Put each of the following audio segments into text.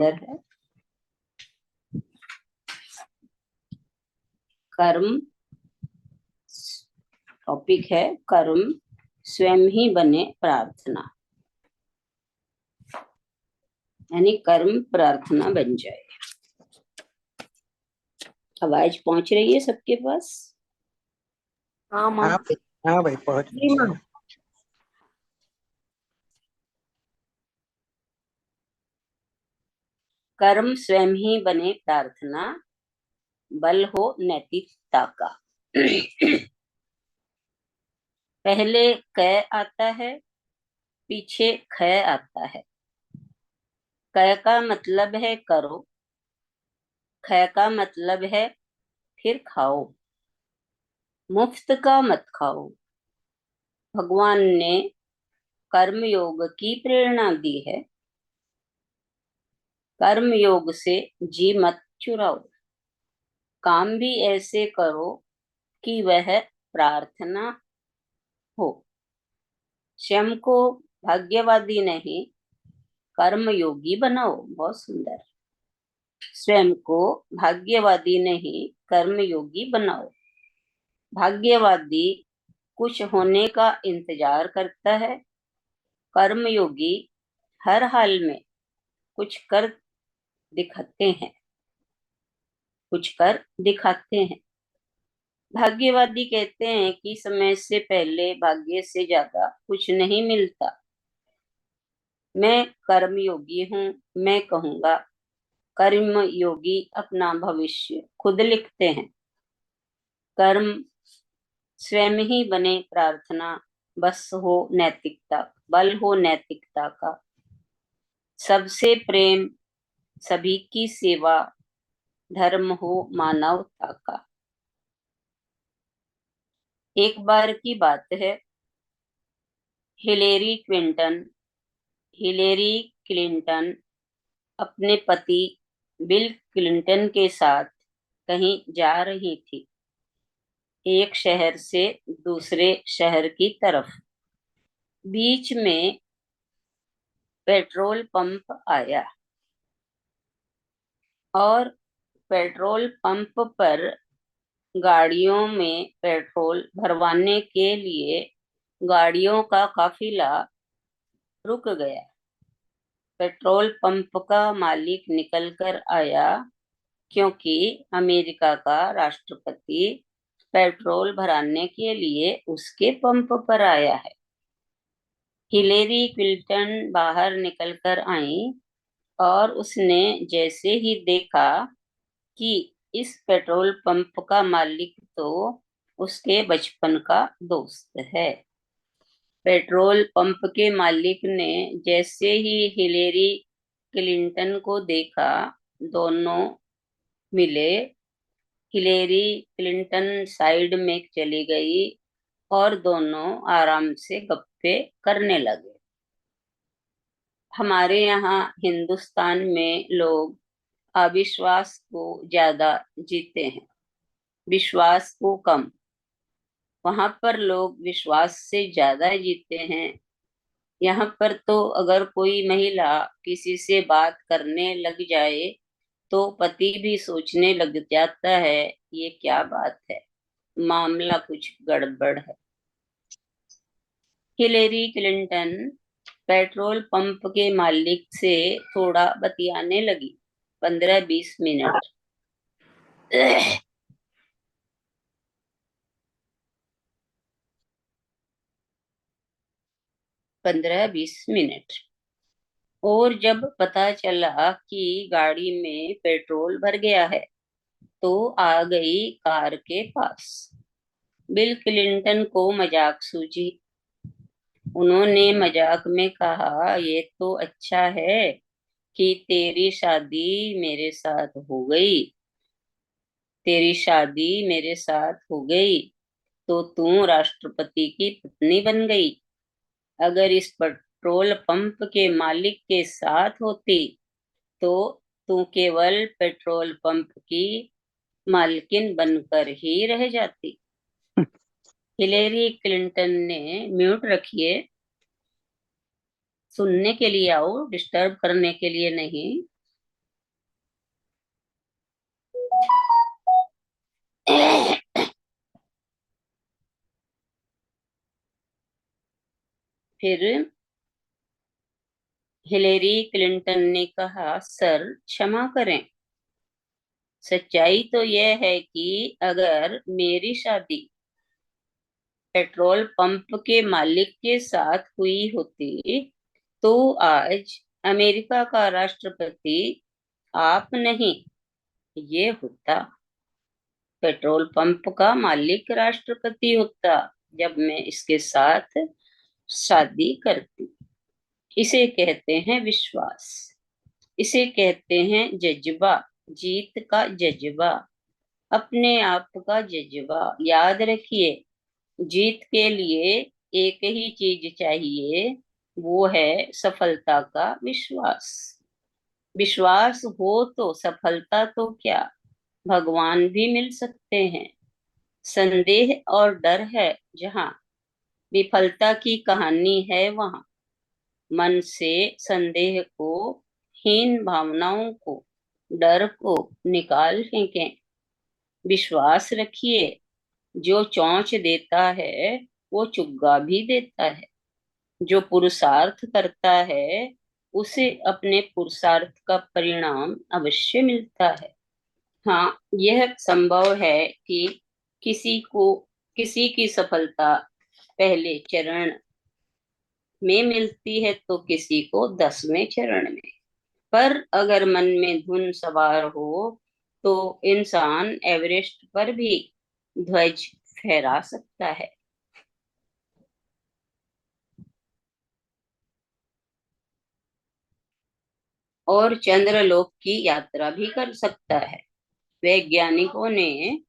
उत्तर है कर्म। टॉपिक है कर्म स्वयं ही बने प्रार्थना, यानी कर्म प्रार्थना बन जाए। आवाज पहुंच रही है सबके पास? हाँ माँ। हाँ भाई पहुंच जी गई। माँ। कर्म स्वयं ही बने प्रार्थना, बल हो नैतिकता का। पहले क आता है, पीछे ख आता है। क का मतलब है करो, ख का मतलब है फिर खाओ। मुफ्त का मत खाओ। भगवान ने कर्म योग की प्रेरणा दी है। कर्म योग से जी मत चुराओ। काम भी ऐसे करो कि वह प्रार्थना हो। स्वयं को भाग्यवादी नहीं, कर्म योगी बनाओ। बहुत सुंदर। स्वयं को भाग्यवादी नहीं, कर्म योगी बनाओ। भाग्यवादी कुछ होने का इंतजार करता है, कर्मयोगी हर हाल में कुछ कर दिखाते हैं, कुछ कर दिखाते हैं। भाग्यवादी कहते हैं कि समय से पहले भाग्य से ज्यादा कुछ नहीं मिलता। मैं कर्मयोगी हूँ, मैं कहूँगा। कर्मयोगी अपना भविष्य खुद लिखते हैं। कर्म स्वयं ही बने प्रार्थना, बस हो नैतिकता, बल हो नैतिकता का। सबसे प्रेम, सभी की सेवा, धर्म हो मानवता का। एक बार की बात है, हिलेरी क्लिंटन हिलेरी क्लिंटन अपने पति बिल क्लिंटन के साथ कहीं जा रही थी, एक शहर से दूसरे शहर की तरफ। बीच में पेट्रोल पंप आया और पेट्रोल पंप पर गाड़ियों में पेट्रोल भरवाने के लिए गाड़ियों का काफिला रुक गया। पेट्रोल पंप का मालिक निकल कर आया, क्योंकि अमेरिका का राष्ट्रपति पेट्रोल भराने के लिए उसके पंप पर आया है। हिलेरी क्लिंटन बाहर निकल कर आई और उसने जैसे ही देखा कि इस पेट्रोल पंप का मालिक तो उसके बचपन का दोस्त है। पेट्रोल पंप के मालिक ने जैसे ही हिलेरी क्लिंटन को देखा, दोनों मिले। हिलेरी क्लिंटन साइड में चली गई और दोनों आराम से गप्पे करने लगे। हमारे यहाँ हिंदुस्तान में लोग अविश्वास को ज्यादा जीते हैं, विश्वास को कम। वहां पर लोग विश्वास से ज्यादा जीते हैं। यहाँ पर तो अगर कोई महिला किसी से बात करने लग जाए तो पति भी सोचने लग जाता है ये क्या बात है, मामला कुछ गड़बड़ है। हिलेरी क्लिंटन पेट्रोल पंप के मालिक से थोड़ा बतियाने लगी। 15-20 मिनट। 15-20 मिनट। और जब पता चला कि गाड़ी में पेट्रोल भर गया है तो आ गई कार के पास। बिल क्लिंटन को मजाक सूझी। उन्होंने मजाक में कहा, ये तो अच्छा है कि तेरी शादी मेरे साथ हो गई। तेरी शादी मेरे साथ हो गई तो तू राष्ट्रपति की पत्नी बन गई। अगर इस पेट्रोल पंप के मालिक के साथ होती तो तू केवल पेट्रोल पंप की मालकिन बनकर ही रह जाती। हिलेरी क्लिंटन ने, म्यूट रखिए, सुनने के लिए आओ, डिस्टर्ब करने के लिए नहीं। फिर हिलेरी क्लिंटन ने कहा, सर क्षमा करें, सच्चाई तो यह है कि अगर मेरी शादी पेट्रोल पंप के मालिक के साथ हुई होती तो आज अमेरिका का राष्ट्रपति आप नहीं, ये होता। पेट्रोल पंप का मालिक राष्ट्रपति होता जब मैं इसके साथ शादी करती। इसे कहते हैं विश्वास, इसे कहते हैं जज्बा, जीत का जज्बा, अपने आप का जज्बा। याद रखिए, जीत के लिए एक ही चीज चाहिए, वो है सफलता का विश्वास। विश्वास हो तो सफलता तो क्या, भगवान भी मिल सकते हैं। संदेह और डर है जहाँ, विफलता की कहानी है वहां। मन से संदेह को, हीन भावनाओं को, डर को निकाल फेंकें। विश्वास रखिए, जो चौंच देता है वो चुग्गा भी देता है। जो पुरुषार्थ करता है उसे अपने पुरुषार्थ का परिणाम अवश्य मिलता है। हाँ, यह संभव है कि किसी की सफलता पहले चरण में मिलती है तो किसी को 10वें चरण में। पर अगर मन में धुन सवार हो तो इंसान एवरेस्ट पर भी ध्वज फहरा सकता है। और चंद्रलोक की यात्रा भी कर सकता है। वैज्ञानिकों ने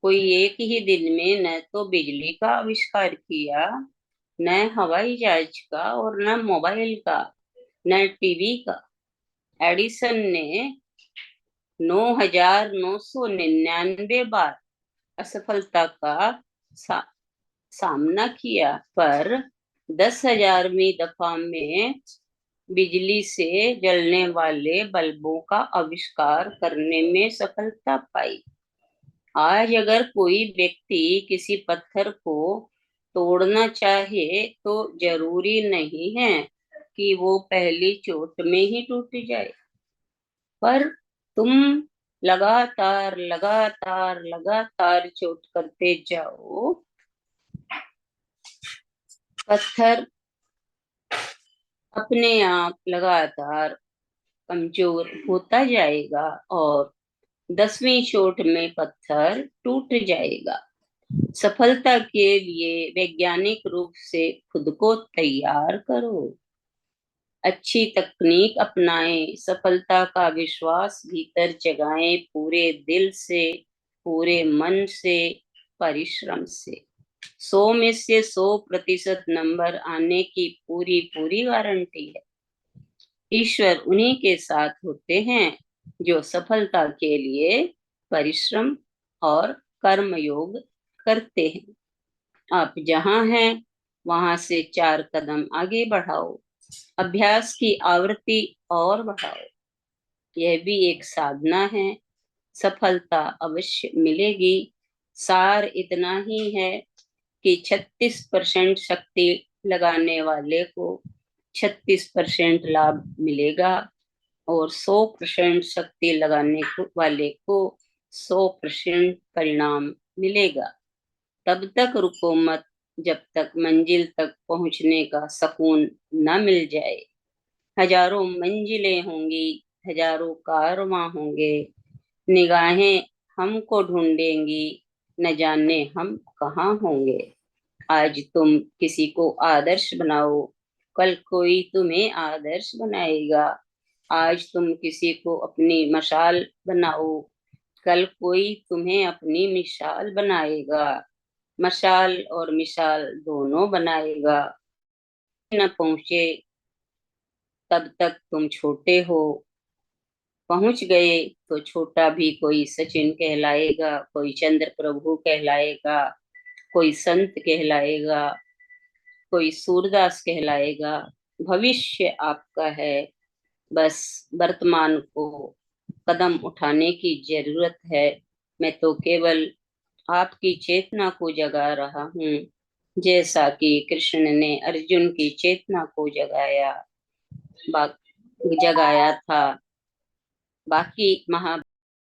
कोई एक ही दिन में न तो बिजली का आविष्कार किया, न हवाई जहाज का, और न मोबाइल का, न टीवी का। एडिसन ने 9,999 बार असफलता का सा, सामना किया, पर 10,000वीं दफा में बिजली से जलने वाले बल्बों का आविष्कार करने में सफलता पाई। आज अगर कोई व्यक्ति किसी पत्थर को तोड़ना चाहे तो जरूरी नहीं है कि वो पहली चोट में ही टूट जाए, पर तुम लगातार लगातार लगातार चोट करते जाओ, पत्थर अपने आप लगातार कमजोर होता जाएगा और 10वीं चोट में पत्थर टूट जाएगा। सफलता के लिए वैज्ञानिक रूप से खुद को तैयार करो, अच्छी तकनीक अपनाएं, सफलता का विश्वास भीतर जगाएं, पूरे दिल से, पूरे मन से, परिश्रम से। 100 में से 100% नंबर आने की पूरी पूरी गारंटी है। ईश्वर उन्हीं के साथ होते हैं जो सफलता के लिए परिश्रम और कर्म योग करते हैं। आप जहां हैं वहां से 4 कदम आगे बढ़ाओ, अभ्यास की आवृत्ति और बढ़ाओ। यह भी एक साधना है, सफलता अवश्य मिलेगी। सार इतना ही है कि 36% शक्ति लगाने वाले को 36% लाभ मिलेगा, और 100% शक्ति वाले को 100% परिणाम मिलेगा। तब तक रुको मत जब तक मंजिल तक पहुंचने का सुकून न मिल जाए। हजारों मंजिलें होंगी, हजारों कारवां होंगे, निगाहें हमको ढूंढेंगी, न जाने हम कहाँ होंगे। आज तुम किसी को आदर्श बनाओ, कल कोई तुम्हें आदर्श बनाएगा। आज तुम किसी को अपनी मशाल बनाओ, कल कोई तुम्हें अपनी मिसाल बनाएगा। मशाल और मिसाल दोनों बनाएगा। न पहुंचे तब तक तुम छोटे हो, पहुंच गए तो छोटा भी कोई सचिन कहलाएगा, कोई चंद्र प्रभु कहलाएगा, कोई संत कहलाएगा, कोई सूरदास कहलाएगा। भविष्य आपका है, बस वर्तमान को कदम उठाने की जरूरत है। मैं तो केवल आपकी चेतना को जगा रहा हूँ। जैसा कि कृष्ण ने अर्जुन की चेतना को जगाया था। बाकी